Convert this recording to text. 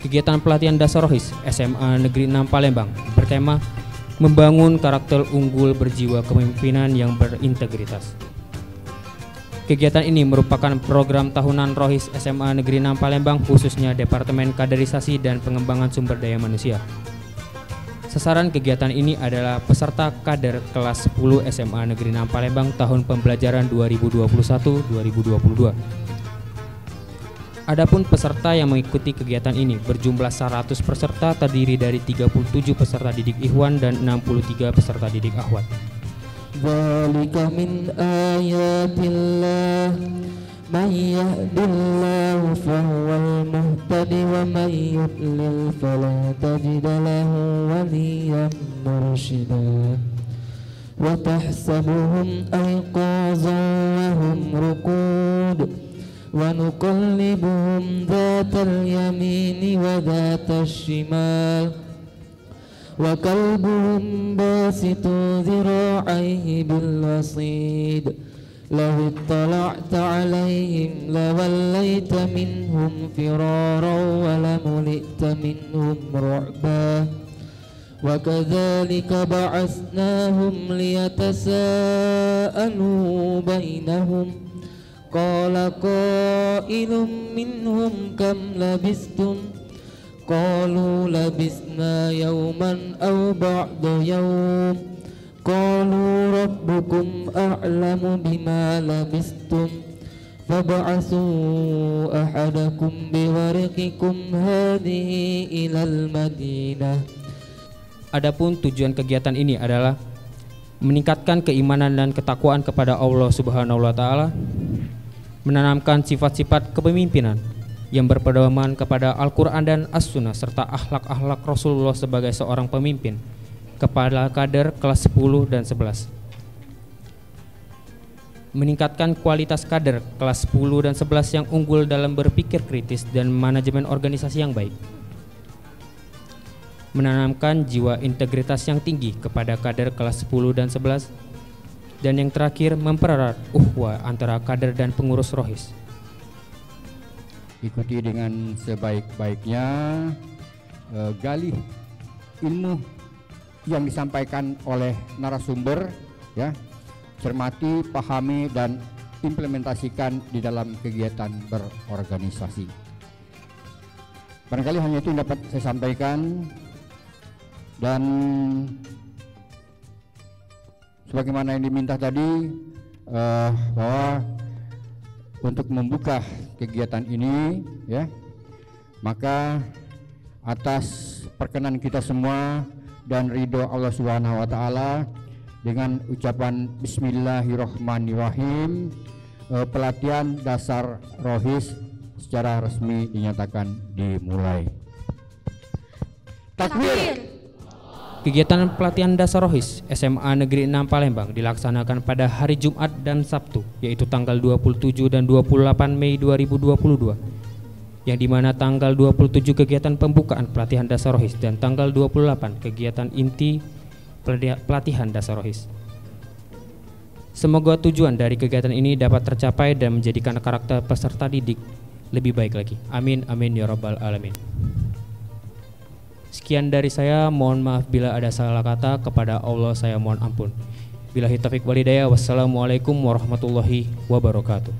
Kegiatan pelatihan dasar Rohis SMA Negeri 6 Palembang bertema membangun karakter unggul berjiwa kepemimpinan yang berintegritas. Kegiatan ini merupakan program tahunan Rohis SMA Negeri 6 Palembang, khususnya Departemen Kaderisasi dan Pengembangan Sumber Daya Manusia. Sasaran kegiatan ini adalah peserta kader kelas 10 SMA Negeri 6 Palembang tahun pembelajaran 2021-2022. Adapun peserta yang mengikuti kegiatan ini berjumlah 100 peserta, terdiri dari 37 peserta didik Ikhwan dan 63 peserta didik Akhwat. Dzalika min ayatillah man yahdillahu fahuwal muhtadi wa man yudlil fala tajida lahu waliyyan mursyida. Wa tahsabuhum ayqazan wa hum ruqud wa nuqallibuhum dhatal yamini wa dhatal shimal wa kalbuhum basitu dhira'aihi bil wasid law ittala'ta 'alaihim lawallaita minhum firaran wa lamulita minhum ru'ba wa kadzalika ba'atsnahum liyatasaalu bainahum qala qailun minhum kam labistum qalu labisna yawman aw ba'da yawm qalu rabbukum a'lamu bima labistum fab'atsu ahadakum biwariqikum hadhihi ilal madinah. Adapun tujuan kegiatan ini adalah meningkatkan keimanan dan ketakwaan kepada Allah Subhanahu wa taala, menanamkan sifat-sifat kepemimpinan yang berpedoman kepada Al-Quran dan As-Sunnah serta akhlak-akhlak Rasulullah sebagai seorang pemimpin kepada kader kelas 10 dan 11. Meningkatkan kualitas kader kelas 10 dan 11 yang unggul dalam berpikir kritis dan manajemen organisasi yang baik. Menanamkan jiwa integritas yang tinggi kepada kader kelas 10 dan 11. Dan yang terakhir, mempererat ukhuwah antara kader dan pengurus Rohis. Ikuti dengan sebaik-baiknya, gali ilmu yang disampaikan oleh narasumber, ya, cermati, pahami, dan implementasikan di dalam kegiatan berorganisasi. Barangkali hanya itu yang dapat saya sampaikan, dan sebagaimana yang diminta tadi, bahwa untuk membuka kegiatan ini, ya, maka atas perkenan kita semua dan ridho Allah Subhanahu wa taala, dengan ucapan bismillahirrahmanirrahim, pelatihan dasar Rohis secara resmi dinyatakan dimulai. Takbir. Kegiatan pelatihan dasar Rohis SMA Negeri 6 Palembang dilaksanakan pada hari Jumat dan Sabtu, yaitu tanggal 27 dan 28 Mei 2022, yang dimana tanggal 27 kegiatan pembukaan pelatihan dasar Rohis dan tanggal 28 kegiatan inti pelatihan dasar Rohis. Semoga tujuan dari kegiatan ini dapat tercapai dan menjadikan karakter peserta didik lebih baik lagi. Amin, amin ya rabbal alamin. Sekian dari saya, mohon maaf bila ada salah kata, kepada Allah saya mohon ampun. Billahi taufiq walhidayah, wassalamualaikum warahmatullahi wabarakatuh.